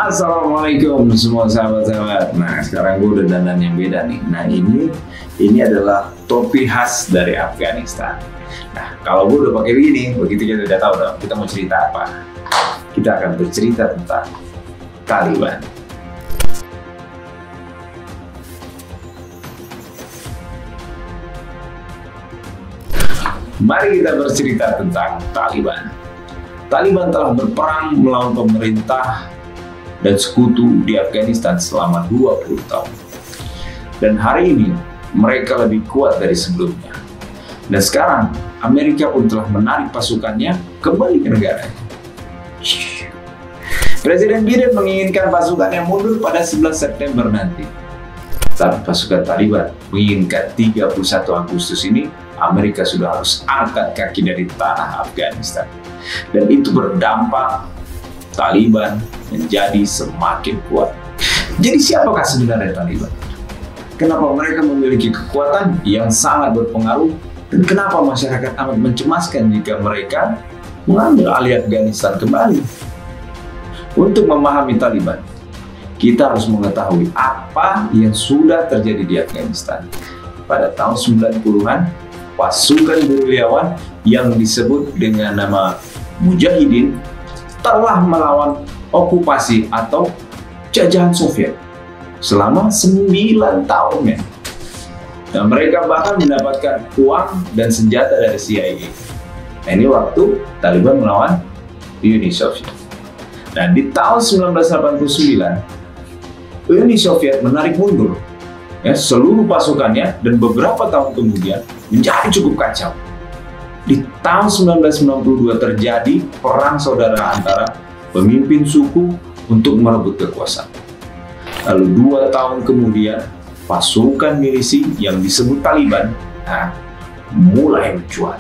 Assalamualaikum semua sahabat-sahabat. Nah, sekarang gue udah dandan yang beda nih. Nah, ini adalah topi khas dari Afghanistan. Nah, kalau gue udah pakai begini, begitu kita udah tahu dong, kita mau cerita apa. Kita akan bercerita tentang Taliban. Mari kita bercerita tentang Taliban. Taliban telah berperang melawan pemerintah dan sekutu di Afghanistan selama 20 tahun. Dan hari ini mereka lebih kuat dari sebelumnya. Dan sekarang Amerika pun telah menarik pasukannya kembali ke negaranya. Presiden Biden menginginkan pasukannya mundur pada 11 September nanti. Saat pasukan Taliban menginginkan 31 Agustus ini, Amerika sudah harus angkat kaki dari tanah Afghanistan. Dan itu berdampak Taliban menjadi semakin kuat. Jadi siapakah sebenarnya Taliban? Kenapa mereka memiliki kekuatan yang sangat berpengaruh? Dan kenapa masyarakat amat mencemaskan jika mereka mengambil alih Afghanistan kembali? Untuk memahami Taliban, kita harus mengetahui apa yang sudah terjadi di Afghanistan. Pada tahun 90-an, pasukan gerilyawan yang disebut dengan nama Mujahidin telah melawan okupasi atau jajahan Soviet selama 9 tahun. Dan mereka bahkan mendapatkan uang dan senjata dari CIA. Nah, ini waktu Taliban melawan Uni Soviet. Dan di tahun 1989, Uni Soviet menarik mundur seluruh pasukannya, dan beberapa tahun kemudian menjadi cukup kacau. Di tahun 1992 terjadi perang saudara antara pemimpin suku untuk merebut kekuasaan. Lalu 2 tahun kemudian pasukan milisi yang disebut Taliban mulai mencuat.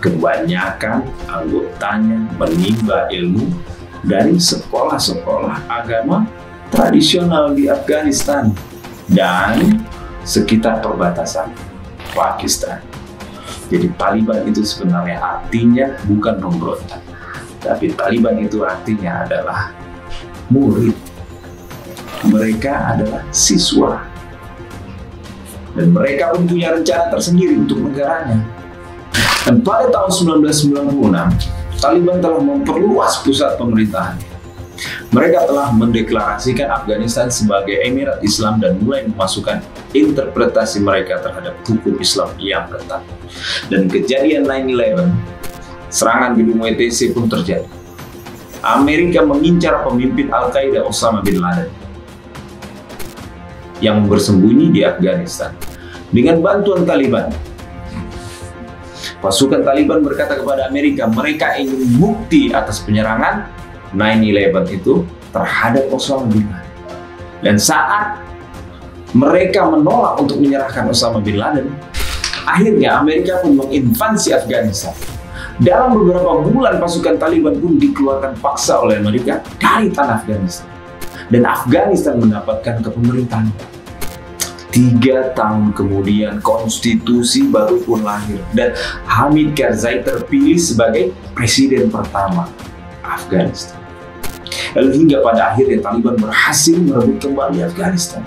Kebanyakan anggotanya menimba ilmu dari sekolah-sekolah agama tradisional di Afghanistan dan sekitar perbatasan Pakistan. Jadi Taliban itu sebenarnya artinya bukan pemberontak, tapi Taliban itu artinya adalah murid. Mereka adalah siswa. Dan mereka pun punya rencana tersendiri untuk negaranya. Dan pada tahun 1996, Taliban telah memperluas pusat pemerintahan. Mereka telah mendeklarasikan Afghanistan sebagai Emirat Islam dan mulai memasukkan interpretasi mereka terhadap hukum Islam yang ketat. Dan kejadian 9/11, serangan gedung WTC pun terjadi. Amerika mengincar pemimpin Al-Qaeda Osama bin Laden yang bersembunyi di Afghanistan. Dengan bantuan Taliban, pasukan Taliban berkata kepada Amerika, mereka ingin bukti atas penyerangan 9/11 itu terhadap Osama bin Laden. Dan saat mereka menolak untuk menyerahkan Osama bin Laden, akhirnya Amerika pun menginvasi Afghanistan. Dalam beberapa bulan pasukan Taliban pun dikeluarkan paksa oleh Amerika dari tanah Afghanistan. Dan Afghanistan mendapatkan kepemerintahan. 3 tahun kemudian konstitusi baru pun lahir dan Hamid Karzai terpilih sebagai presiden pertama Afghanistan. Lalu hingga pada akhirnya Taliban berhasil merebut kembali Afghanistan.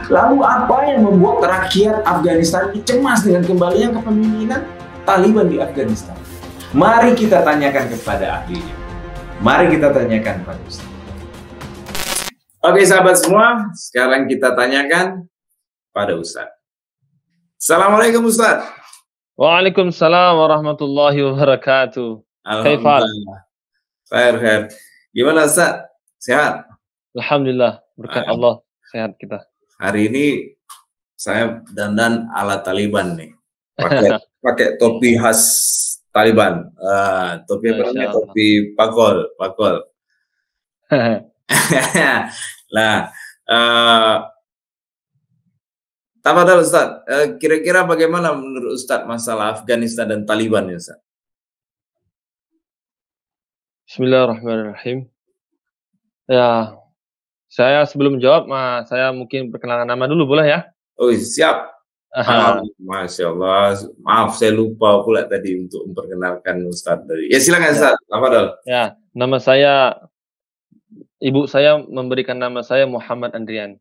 Lalu apa yang membuat rakyat Afghanistan cemas dengan kembalinya kepemimpinan Taliban di Afghanistan? Mari kita tanyakan kepada ahlinya. Mari kita tanyakan kepada Ustaz. Oke sahabat semua, sekarang kita tanyakan pada Ustaz. Assalamualaikum Ustaz. Waalaikumsalam warahmatullahi wabarakatuh. Alhamdulillah. Khair. Gimana Ustaz? Sehat? Alhamdulillah, berkat Allah sehat kita. Hari ini saya dandan ala Taliban nih. Pakai topi khas Taliban. Topi apa namanya? Topi pakol. Nah, tafadhol Ustaz, kira-kira bagaimana menurut Ustaz masalah Afghanistan dan Taliban ya Ustaz? Bismillahirrahmanirrahim. Ya, saya sebelum jawab, saya mungkin perkenalan nama dulu boleh ya? Oh siap. Masya Allah. Maaf, saya lupa pula tadi untuk memperkenalkan Ustadz tadi. Ya silakan Ustadz. Apa dong? Ya, nama saya, ibu saya memberikan nama saya Muhammad Andrian.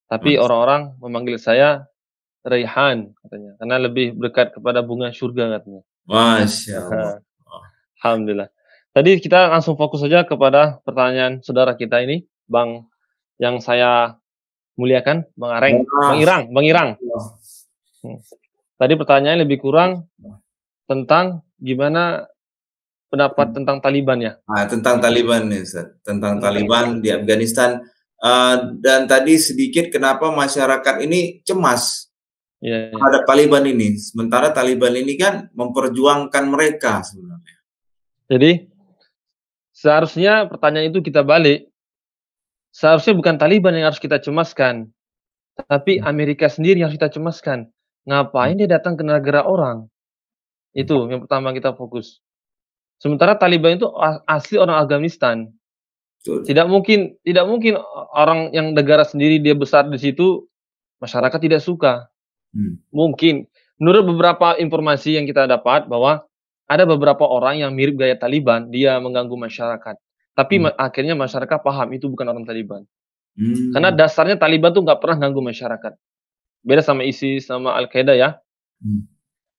Tapi orang-orang memanggil saya Raihan katanya, karena lebih dekat kepada bunga surga katanya. Masya Allah. Alhamdulillah. Tadi kita langsung fokus saja kepada pertanyaan saudara kita ini, Bang, yang saya muliakan, Bang Areng, Bang Irang. Tadi pertanyaannya lebih kurang tentang gimana pendapat tentang Taliban ya. Tentang Taliban nih, Ustaz. Tentang Taliban di Afghanistan. Dan tadi sedikit kenapa masyarakat ini cemas terhadap Taliban ini. Sementara Taliban ini kan memperjuangkan mereka sebenarnya. Jadi seharusnya pertanyaan itu kita balik. Seharusnya bukan Taliban yang harus kita cemaskan, tapi Amerika sendiri yang harus kita cemaskan. Ngapain dia datang ke negara orang? Itu yang pertama kita fokus. Sementara Taliban itu asli orang Afghanistan. Tidak mungkin orang yang negara sendiri dia besar di situ masyarakat tidak suka. Mungkin menurut beberapa informasi yang kita dapat bahwa ada beberapa orang yang mirip gaya Taliban, dia mengganggu masyarakat. Tapi akhirnya masyarakat paham itu bukan orang Taliban. Karena dasarnya Taliban tuh nggak pernah ganggu masyarakat. Beda sama ISIS, sama Al-Qaeda ya.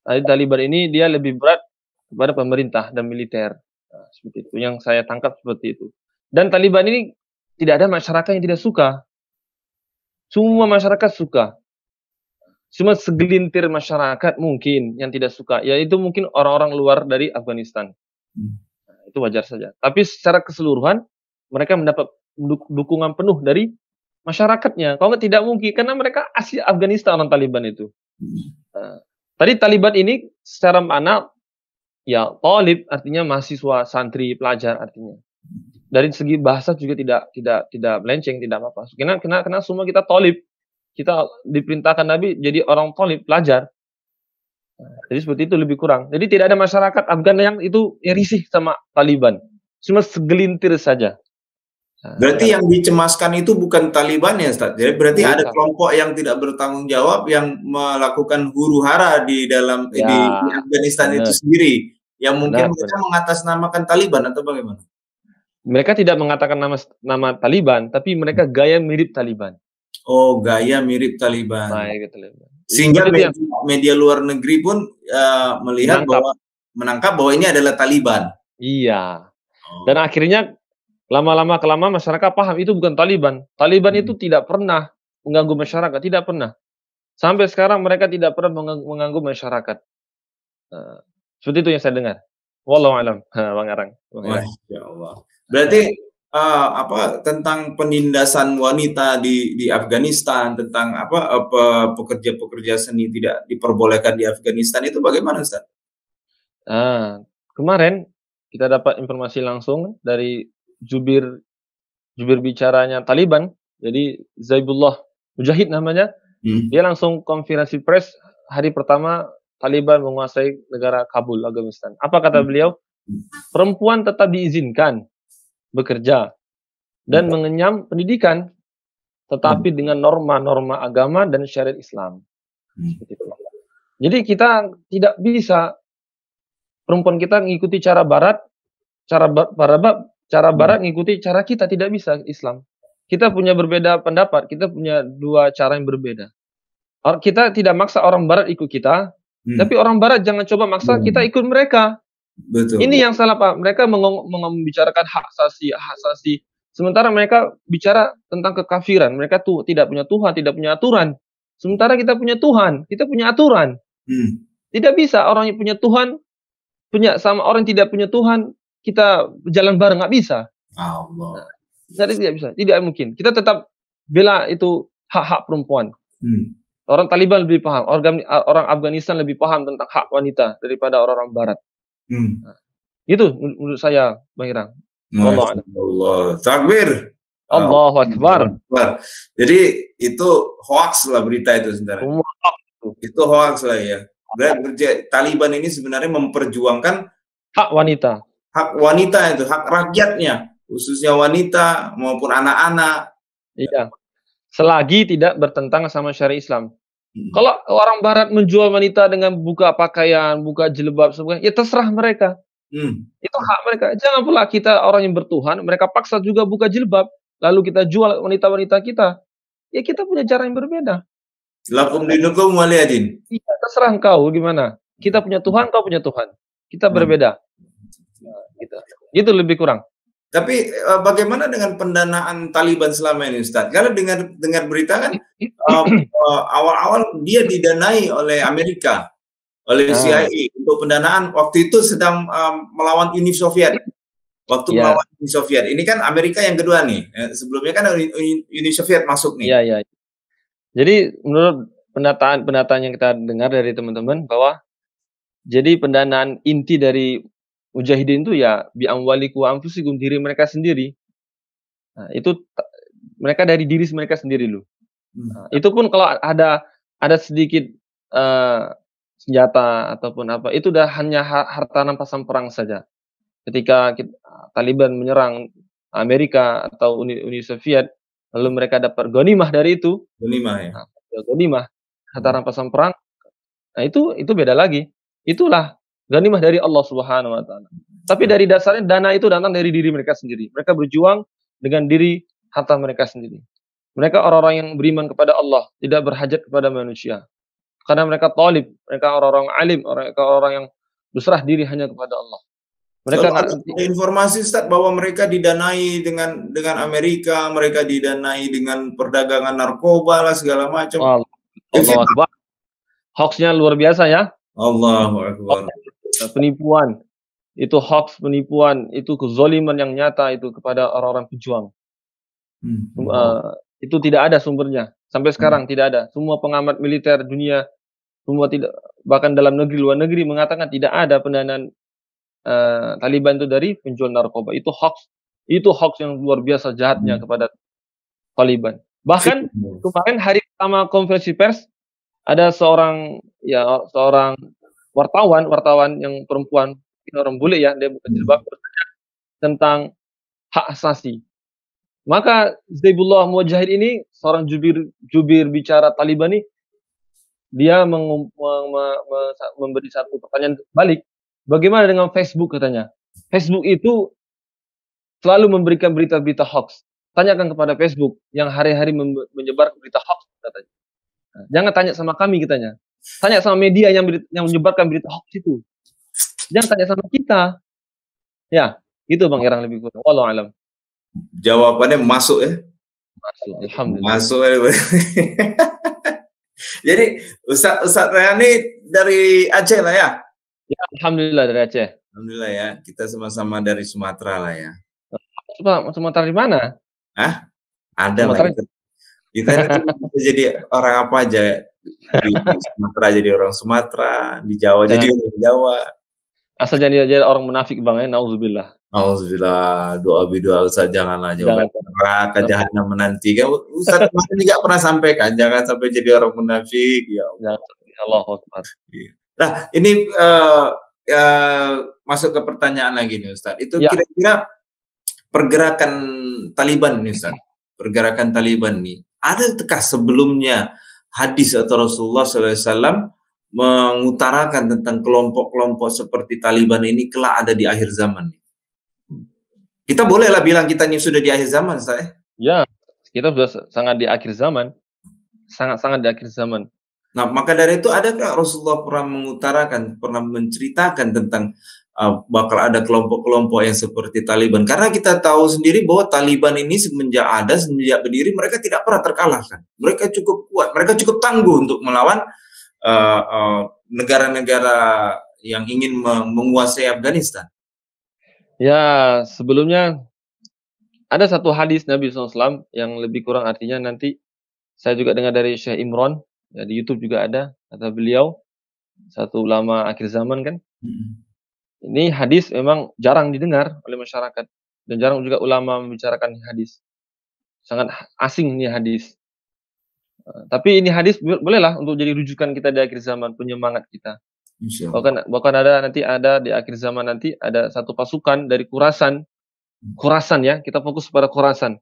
Taliban ini dia lebih berat kepada pemerintah dan militer. Nah, seperti itu yang saya tangkap seperti itu. Dan Taliban ini tidak ada masyarakat yang tidak suka. Semua masyarakat suka. Cuma segelintir masyarakat mungkin yang tidak suka, yaitu mungkin orang-orang luar dari Afghanistan. Nah, itu wajar saja. Tapi secara keseluruhan mereka mendapat dukungan penuh dari masyarakatnya. Kalau tidak mungkin, karena mereka asli Afghanistan orang Taliban itu. Nah, tadi Taliban ini secara makna ya talib artinya mahasiswa, santri, pelajar artinya. Dari segi bahasa juga tidak melenceng, tidak apa-apa. Karena semua kita talib. Kita diperintahkan Nabi jadi orang talib, pelajar. Nah, jadi seperti itu lebih kurang. Jadi tidak ada masyarakat Afgan yang itu risih sama Taliban. Cuma segelintir saja. Berarti yang dicemaskan itu bukan Taliban ya, Ustaz? Jadi berarti ada kelompok yang tidak bertanggung jawab yang melakukan huru-hara di dalam di Afghanistan itu sendiri, yang mungkin mereka mengatasnamakan Taliban atau bagaimana? Mereka tidak mengatakan nama Taliban, tapi mereka gaya mirip Taliban. Oh, gaya mirip Taliban. Sehingga media luar negeri pun melihat menangkap bahwa ini adalah Taliban. Iya. Dan akhirnya lama-lama masyarakat paham itu bukan Taliban. Taliban itu tidak pernah mengganggu masyarakat, tidak pernah. Sampai sekarang mereka tidak pernah mengganggu masyarakat. Seperti itu yang saya dengar. Wallahu a'lam, Bang Arang. Masya Allah. Berarti tentang penindasan wanita di Afghanistan, tentang pekerja-pekerja seni tidak diperbolehkan di Afghanistan itu bagaimana, Ustaz? Kemarin kita dapat informasi langsung dari jubir bicaranya Taliban, jadi Zaibullah Mujahid namanya. Dia langsung konferensi pers hari pertama Taliban menguasai negara Kabul, Afghanistan. Apa kata beliau? Perempuan tetap diizinkan bekerja dan mengenyam pendidikan, tetapi dengan norma-norma agama dan syariat Islam. Jadi kita tidak bisa perempuan kita mengikuti cara Barat, cara Barat mengikuti cara kita, tidak bisa Islam. Kita punya berbeda pendapat, kita punya dua cara yang berbeda. Kita tidak maksa orang Barat ikut kita, tapi orang Barat jangan coba maksa kita ikut mereka. Betul. Ini yang salah, Pak. Mereka membicarakan hak asasi. Sementara mereka bicara tentang kekafiran. Mereka tuh tidak punya Tuhan, tidak punya aturan. Sementara kita punya Tuhan, kita punya aturan. Tidak bisa orang yang punya Tuhan sama orang yang tidak punya Tuhan kita jalan bareng, nggak bisa. Allah. Tidak bisa, tidak mungkin. Kita tetap bela itu hak-hak perempuan. Orang Taliban lebih paham, orang Afghanistan lebih paham tentang hak wanita daripada orang-orang Barat. Nah, itu menurut saya, Bang Irang. Allah. Takbir. Allahu Akbar. Jadi itu hoax lah berita itu sebenarnya. Itu hoax lah ya. Taliban ini sebenarnya memperjuangkan hak wanita. Hak wanita itu, hak rakyatnya, khususnya wanita maupun anak-anak. Iya. Selagi tidak bertentangan sama syariat Islam. Kalau orang barat menjual wanita dengan buka pakaian, buka jilbab semuanya, ya terserah mereka. Itu hak mereka. Jangan pula kita orang yang bertuhan, mereka paksa juga buka jilbab, lalu kita jual wanita-wanita kita. Ya kita punya cara yang berbeda. Lakum dinukum waliyadin. Iya, terserah engkau gimana. Kita punya Tuhan, kau punya Tuhan. Kita berbeda. Nah, gitu. Gitu lebih kurang. Tapi bagaimana dengan pendanaan Taliban selama ini, Ustaz? Kalau dengar berita kan awal-awal dia didanai oleh Amerika, oleh CIA untuk pendanaan waktu itu sedang melawan Uni Soviet. Waktu melawan Uni Soviet. Ini kan Amerika yang kedua nih. Sebelumnya kan Uni Soviet masuk nih. Iya. Jadi menurut pendataan yang kita dengar dari teman-teman bahwa jadi pendanaan inti dari Mujahidin itu ya bi amwalikum wa anfusikum, diri mereka sendiri. Nah, itu mereka dari diri mereka sendiri loh. Nah, itu pun kalau ada sedikit senjata ataupun apa, itu udah hanya harta rampasan perang saja. Ketika Taliban menyerang Amerika atau Uni Soviet, lalu mereka dapat ghanimah dari itu. Ghanimah ya. Nah, ghanimah, harta rampasan perang. Nah, itu beda lagi. Itulah ghanimah dari Allah Subhanahu wa taala. Tapi dari dasarnya dana itu datang dari diri mereka sendiri. Mereka berjuang dengan diri harta mereka sendiri. Mereka orang-orang yang beriman kepada Allah, tidak berhajat kepada manusia. Karena mereka talib, mereka orang-orang alim, orang yang berserah diri hanya kepada Allah. Mereka ada informasi, Ustaz, bahwa mereka didanai dengan Amerika, mereka didanai dengan perdagangan narkoba lah segala macam. Allah Akbar. Hoaxnya luar biasa ya. Allahu Akbar. Penipuan. Itu hoax, penipuan, itu kezaliman yang nyata itu kepada orang-orang pejuang. Itu tidak ada sumbernya. Sampai sekarang tidak ada. Semua pengamat militer dunia, semua tidak, bahkan dalam negeri, luar negeri mengatakan tidak ada pendanaan Taliban itu dari penjual narkoba. Itu hoax. Itu hoax yang luar biasa jahatnya kepada Taliban. Bahkan kemarin hari pertama konferensi pers, ada seorang wartawan yang perempuan, orang bule ya, dia bukan jilbab, tentang hak asasi. Maka Zaibullah Mujahid ini, seorang jubir bicara Taliban ini, dia memberi satu pertanyaan balik. Bagaimana dengan Facebook, katanya? Facebook itu selalu memberikan berita-berita hoax. Tanyakan kepada Facebook yang hari-hari menyebar berita hoax, katanya. Nah, jangan tanya sama kami, katanya. Tanya sama media yang menyebarkan berita hoax itu. Jangan tanya sama kita. Ya, itu Bang Irang lebih kurang. Wallahu alam. Jawabannya masuk ya. Masuk, alhamdulillah. Masuk ya. Jadi Ustaz Rayani dari Aceh lah ya? Ya, alhamdulillah dari Aceh. Alhamdulillah ya, kita sama-sama dari Sumatera lah ya. Sumatera di mana? Ada lah. Kita bisa jadi orang apa aja. Di Sumatera jadi orang Sumatera, di Jawa jadi orang Jawa. Asal jadi orang munafik Bang ya, nauzubillah. Nauzubillah, doa Ustaz, janganlah neraka jahanam menanti. Ustaz juga pernah sampaikan, jangan sampai jadi orang munafik ya Allah. Allahu Akbar. Nah, ini masuk ke pertanyaan lagi nih Ustaz. Itu kira-kira pergerakan Taliban nih Ustaz. Pergerakan Taliban nih. Adakah sebelumnya hadis atau Rasulullah SAW mengutarakan tentang kelompok-kelompok seperti Taliban ini kelak ada di akhir zaman? Kita bolehlah bilang kita ini sudah di akhir zaman, saya. Ya, kita sudah sangat di akhir zaman. Sangat-sangat di akhir zaman. Nah, maka dari itu adakah Rasulullah pernah mengutarakan, pernah menceritakan tentang bakal ada kelompok-kelompok yang seperti Taliban? Karena kita tahu sendiri bahwa Taliban ini semenjak berdiri, mereka tidak pernah terkalahkan. Mereka cukup kuat, mereka cukup tangguh untuk melawan negara-negara yang ingin menguasai Afghanistan. Ya, sebelumnya ada satu hadis Nabi SAW yang lebih kurang artinya nanti saya juga dengar dari Syekh Imran, ya, di YouTube juga ada, kata beliau, satu ulama akhir zaman kan. Ini hadis memang jarang didengar oleh masyarakat dan jarang juga ulama membicarakan hadis. Sangat asing ini hadis. Tapi ini hadis bolehlah untuk jadi rujukan kita di akhir zaman, penyemangat kita. Bahkan nanti ada di akhir zaman nanti ada satu pasukan dari Khurasan ya, kita fokus pada Khurasan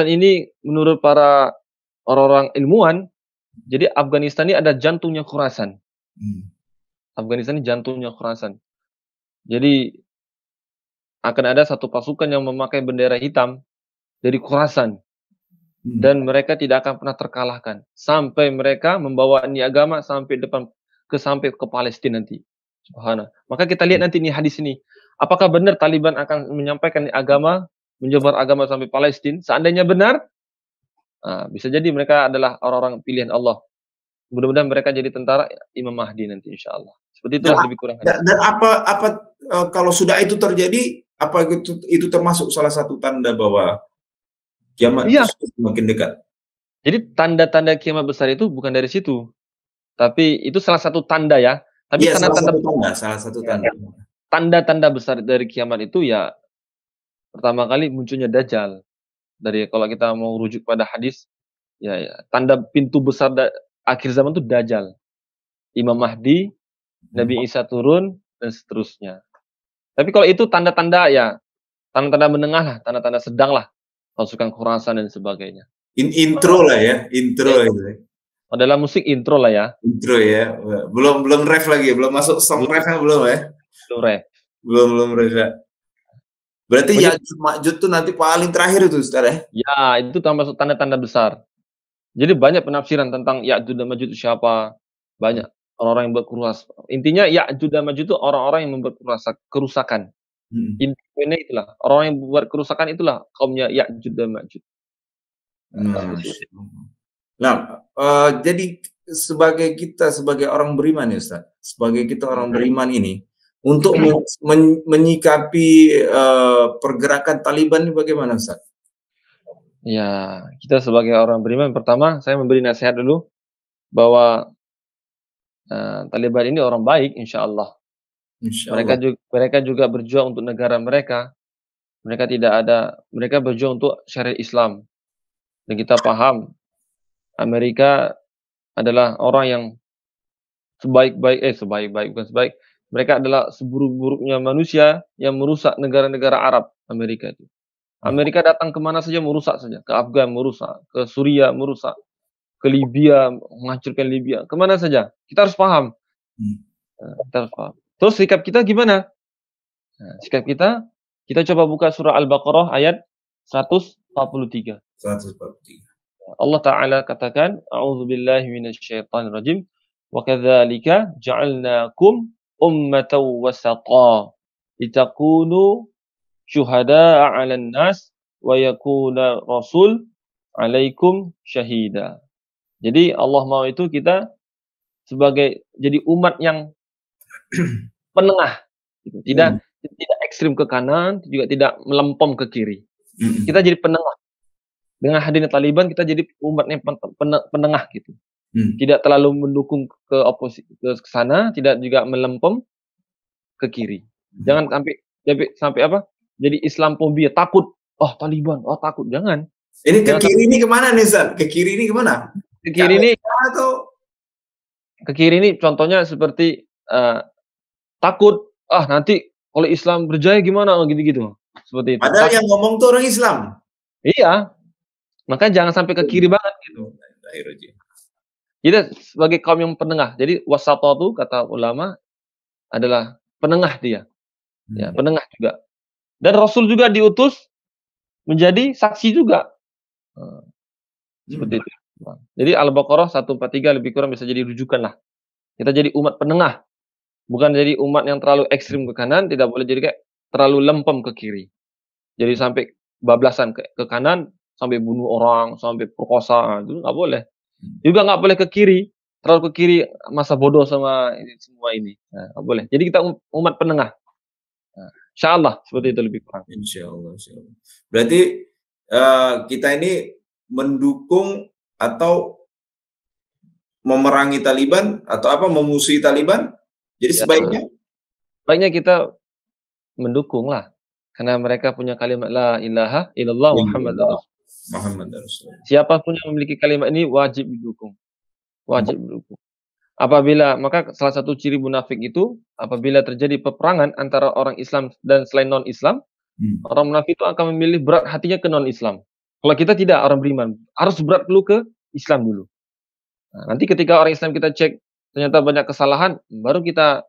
ini menurut para orang-orang ilmuwan Jadi Afghanistan ini ada jantungnya Khurasan. Hmm. Afghanistan ini jantungnya Khurasan. Jadi akan ada satu pasukan yang memakai bendera hitam dari Khurasan. Dan mereka tidak akan pernah terkalahkan sampai mereka membawa ini agama sampai ke Palestina nanti. Subhanallah. Maka kita lihat nanti nih hadis ini. Apakah benar Taliban akan menyampaikan agama, menyebar agama sampai Palestina? Seandainya benar, bisa jadi mereka adalah orang-orang pilihan Allah. Mudah-mudahan mereka jadi tentara Imam Mahdi nanti insya Allah. Seperti itulah lebih kurang. Dan apa kalau sudah itu terjadi, apa itu termasuk salah satu tanda bahwa kiamat semakin dekat? Jadi tanda-tanda kiamat besar itu bukan dari situ, tapi itu salah satu tanda ya. Tapi salah satu tanda. Tanda-tanda besar dari kiamat itu ya pertama kali munculnya Dajjal. Dari kalau kita mau rujuk pada hadis, ya tanda pintu besar akhir zaman itu Dajjal, Imam Mahdi, Nabi Isa turun dan seterusnya. Tapi kalau itu tanda-tanda ya tanda-tanda menengah lah, tanda-tanda sedang lah. Pasukan Khurasan dan sebagainya. Intro lah ya, intro ya. Adalah musik intro lah ya. Intro ya, belum ref lagi, belum masuk song refnya belum ya? Belum ref. Belum ref ya. Berarti Ya'juj Ma'juj tuh nanti paling terakhir itu Ustaz ya? Ya, itu termasuk tanda-tanda besar. Jadi banyak penafsiran tentang Ya'juj dan Ma'juj itu siapa. Banyak orang-orang yang berkerusakan. Intinya Ya'juj dan Ma'juj itu orang-orang yang membuat kerusakan. Intinya itulah orang yang buat kerusakan itulah kaumnya Ya'juj dan Ma'juj. Nah, jadi sebagai orang beriman ya Ustaz, sebagai kita orang beriman ini untuk menyikapi pergerakan Taliban ini bagaimana Ustaz? Ya, kita sebagai orang beriman pertama saya memberi nasihat dulu bahwa Taliban ini orang baik insya Allah. Mereka juga berjuang untuk negara mereka. Mereka berjuang untuk syariat Islam. Dan kita paham Amerika adalah orang yang mereka adalah seburuk-buruknya manusia yang merusak negara-negara Arab. Amerika itu. Amerika datang kemana saja merusak saja. Ke Afgan merusak, ke Suriah merusak, ke Libya menghancurkan Libya, kemana saja. Kita harus paham. Kita harus paham. Terus sikap kita gimana? Sikap kita coba buka surah Al-Baqarah ayat 143. Allah Ta'ala katakan, A'udzubillahi minasyaitonir rajim. Wa kadzalika ja'alnakum ummatan wasata litakunu syuhada'a 'alan nas wa yakuna rasul 'alaikum syahida. Jadi Allah mau itu kita sebagai jadi umat yang penengah, tidak ekstrim ke kanan, juga tidak melempem ke kiri. Kita jadi penengah. Dengan hadirnya Taliban kita jadi umat yang penengah gitu. Tidak terlalu mendukung ke sana, tidak juga melempem ke kiri. Jangan sampai apa? Jadi Islamophobia, takut. Oh Taliban, oh takut. Jangan. Ini ke kiri ini kemana nih Ustaz? Ke kiri ini kemana? Ke kiri ini contohnya seperti takut. Nanti kalau Islam berjaya gimana? Gitu-gitu. Seperti itu. Padahal yang ngomong tuh orang Islam. Iya. Makanya jangan sampai ke kiri banget gitu. Kita sebagai kaum yang penengah. Jadi wasata itu kata ulama adalah penengah dia. Ya, penengah juga. Dan Rasul juga diutus menjadi saksi juga. Seperti itu. Jadi Al-Baqarah 143 lebih kurang bisa jadi rujukan lah. Kita jadi umat penengah. Bukan jadi umat yang terlalu ekstrim ke kanan, tidak boleh jadi kayak terlalu lempem ke kiri. Jadi sampai bablasan ke kanan, sampai bunuh orang, sampai perkosa, itu nggak boleh. Juga nggak boleh ke kiri, terlalu ke kiri masa bodoh sama semua ini. Nggak boleh. Jadi kita umat penengah. Insya Allah seperti itu lebih kurang. Insya Allah. Berarti kita ini mendukung atau memerangi Taliban atau apa memusuhi Taliban? Jadi sebaiknya kita mendukung lah, karena mereka punya kalimat la ilaha illallah Muhammadur Rasul. Siapapun yang memiliki kalimat ini wajib didukung. Maka salah satu ciri munafik itu apabila terjadi peperangan antara orang Islam dan selain non-Islam, orang munafik itu akan memilih berat hatinya ke non-Islam. Kalau kita tidak, orang beriman harus berat dulu ke Islam dulu. Nah, nanti ketika orang Islam kita cek ternyata banyak kesalahan, baru kita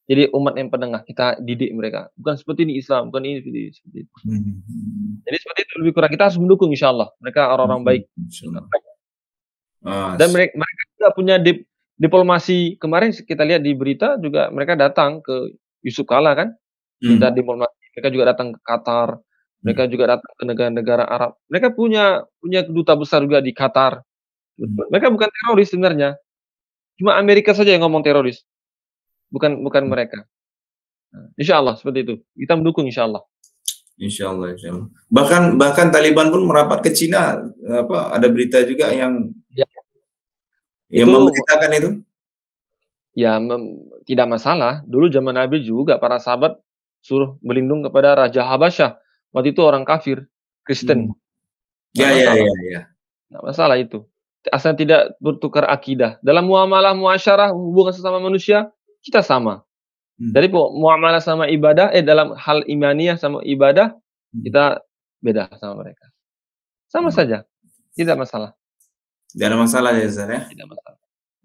jadi umat yang penengah, kita didik mereka. Bukan seperti ini Islam, bukan ini seperti itu. Jadi seperti itu lebih kurang kita harus mendukung insyaallah. Mereka orang-orang baik. Dan mereka juga punya diplomasi. Kemarin kita lihat di berita juga mereka datang ke Yusuf Kala kan, minta diplomasi. Mereka juga datang ke Qatar, mereka juga datang ke negara-negara Arab. Mereka punya duta besar juga di Qatar. Mereka bukan teroris sebenarnya, cuma Amerika saja yang ngomong teroris, bukan mereka. Insyaallah seperti itu. Kita mendukung insyaallah. Insyaallah. Bahkan Taliban pun merapat ke Cina. Ada berita juga yang memberitakan itu. Ya, tidak masalah. Dulu zaman Nabi juga para sahabat suruh berlindung kepada Raja Habasyah. Waktu itu orang kafir, Kristen. Ya. Nggak masalah itu. Asal tidak bertukar akidah. Dalam muamalah muasyarah, hubungan sesama manusia, kita sama. Jadi muamalah sama ibadah, dalam hal imaniyah sama ibadah, kita beda sama mereka. Sama saja. Tidak masalah. Tidak ada masalah ya, Ustaz ya? Tidak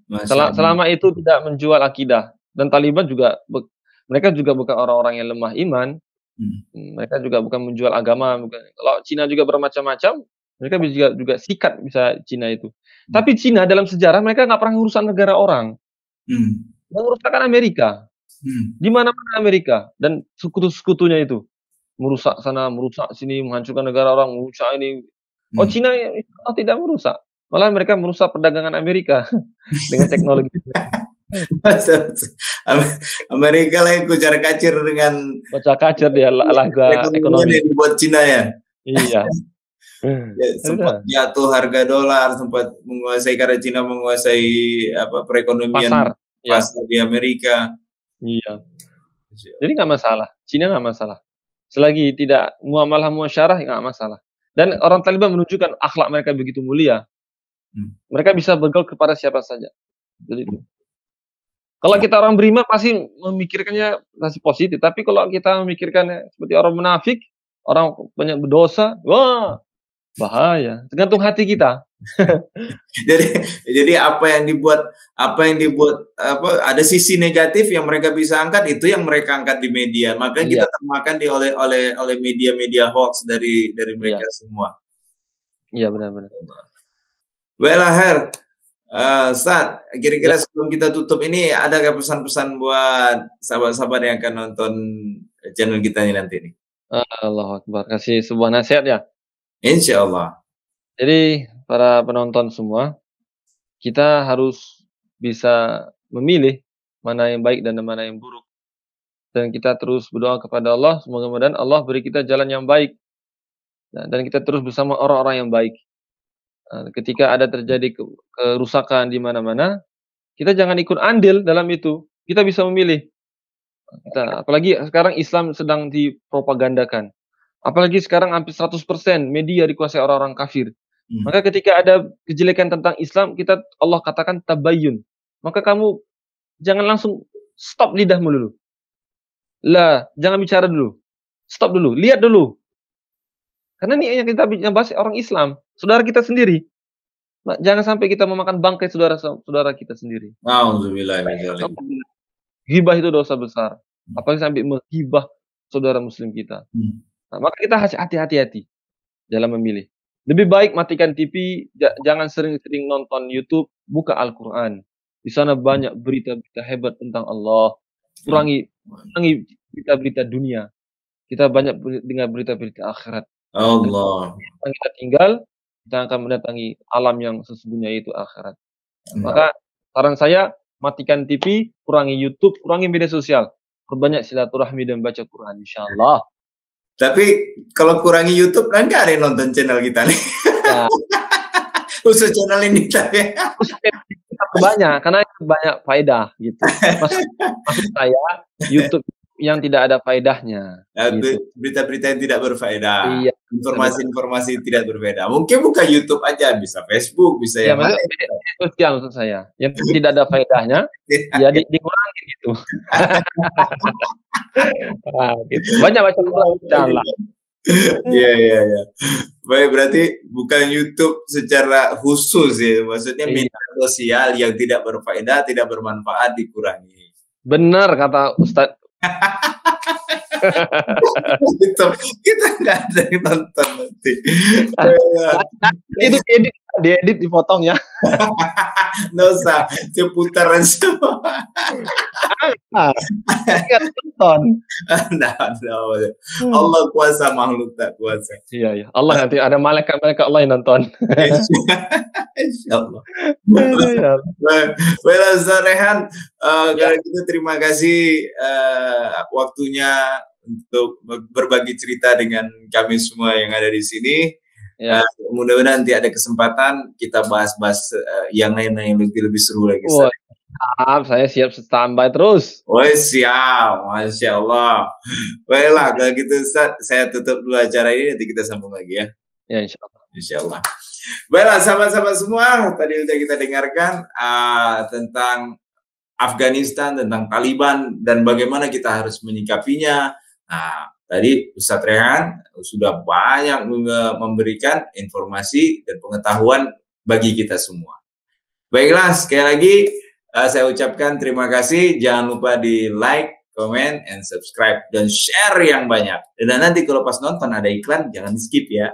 masalah. Selama itu tidak menjual akidah. Dan Taliban juga, mereka juga bukan orang-orang yang lemah iman. Mereka juga bukan menjual agama. Kalau Cina juga bermacam-macam, mereka juga sikat bisa Cina itu. Tapi Cina dalam sejarah mereka nggak pernah urusan negara orang. Yang merusakkan Amerika. Di mana-mana Amerika dan sekutu-sekutunya itu merusak sana, merusak sini, menghancurkan negara orang, merusak ini. Oh, Cina tidak merusak. Malah mereka merusak perdagangan Amerika dengan teknologi. Amerika lagi kucar-kacir dengan kucar-kacir dia laga ekonomi yang dibuat Cina ya. Iya. Sempat jatuh harga dolar, sempat menguasai karena Cina menguasai perekonomian pasar di Amerika. Iya. Jadi nggak masalah. Cina nggak masalah. Selagi tidak muamalah muasyarah nggak masalah. Dan orang Taliban menunjukkan akhlak mereka begitu mulia. Mereka bisa begal kepada siapa saja. Jadi itu. Kalau kita orang beriman pasti memikirkannya masih positif. Tapi kalau kita memikirkannya seperti orang munafik, orang banyak berdosa, wah bahaya. Tergantung hati kita. jadi apa yang dibuat ada sisi negatif yang mereka bisa angkat, itu yang mereka angkat di media. Maka kita termakan oleh media-media hoax dari mereka semua. Iya benar-benar. Her, Ustaz, kira-kira sebelum kita tutup ini ada pesan-pesan buat sahabat-sahabat yang akan nonton channel kita ini nanti nih? Allahu Akbar, kasih sebuah nasihat ya. Insya Allah. Jadi para penonton semua, kita harus bisa memilih mana yang baik dan mana yang buruk. Dan kita terus berdoa kepada Allah, semoga-moga Allah beri kita jalan yang baik. Dan kita terus bersama orang-orang yang baik. Ketika ada terjadi kerusakan di mana-mana, kita jangan ikut andil dalam itu. Kita bisa memilih. Apalagi sekarang Islam sedang dipropagandakan. Apalagi sekarang hampir 100% media dikuasai orang-orang kafir. Maka ketika ada kejelekan tentang Islam, Allah katakan tabayyun. Maka kamu jangan langsung stop lidahmu dulu. Jangan bicara dulu. Stop dulu, lihat dulu. Karena ini yang kita bahas orang Islam, saudara kita sendiri. Jangan sampai kita memakan bangkai saudara kita sendiri. Alhamdulillah. Ghibah itu dosa besar. Apalagi sampai menghibah saudara muslim kita. Maka kita harus hati-hati dalam memilih. Lebih baik matikan TV, jangan sering-sering nonton YouTube, buka Al-Quran. Di sana banyak berita-berita hebat tentang Allah. Kurangi berita-berita dunia. Kita banyak dengar berita-berita akhirat. Allah. Kita tinggal, kita akan mendatangi alam yang sesungguhnya itu akhirat. Maka saran saya, matikan TV, kurangi YouTube, kurangi media sosial. Perbanyak silaturahmi dan baca Quran, insyaallah. Tapi kalau kurangi YouTube kan nggak ada yang nonton channel kita nih. Ya. Khusus channel ini tapi banyak karena banyak faedah gitu. Maksud saya YouTube yang tidak ada faedahnya. Gitu. Berita-berita yang tidak berfaedah. Iya. Informasi-informasi tidak berfaedah. Mungkin bukan YouTube aja, bisa Facebook, bisa yang lain. Sosial maksud saya. Yang tidak ada faedahnya, ya dikurangi gitu. Gitu. Banyak macam Iya, iya, iya. Baik, berarti bukan YouTube secara khusus ya, maksudnya Iya. media sosial yang tidak berfaedah, tidak bermanfaat dikurangi. Benar kata Ustadz. Gitu. Kita nggak ada yang nonton nanti. Itu diedit, dipotong ya. Nggak usah, seputaran semua. Nggak nonton. Nah, Allah kuasa, makhluk tak kuasa. Iya, iya. Allah nanti ada malaikat Allah yang nonton. Insya Allah. Well, Ustaz Rehan, kalau gitu terima kasih waktunya untuk berbagi cerita dengan kami semua yang ada di sini. Ya. Mudah-mudahan nanti ada kesempatan kita bahas-bahas yang lain yang lebih seru lagi. Saya siap standby terus. Oh siap, Masya Allah. Baiklah, kalau gitu Ustaz, saya tutup dulu acara ini, nanti kita sambung lagi ya. Ya, insya Allah. Insya Allah. Baiklah, sahabat-sahabat semua, tadi sudah kita dengarkan tentang Afghanistan, tentang Taliban, dan bagaimana kita harus menyikapinya. Nah, tadi Ustadz Rehan sudah banyak memberikan informasi dan pengetahuan bagi kita semua. Baiklah, sekali lagi saya ucapkan terima kasih. Jangan lupa di like, comment, and subscribe, dan share yang banyak. Dan nanti kalau pas nonton ada iklan, jangan skip ya.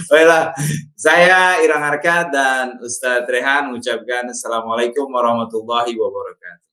Baiklah, saya Irang Harkat dan Ustadz Rehan mengucapkan Assalamualaikum warahmatullahi wabarakatuh.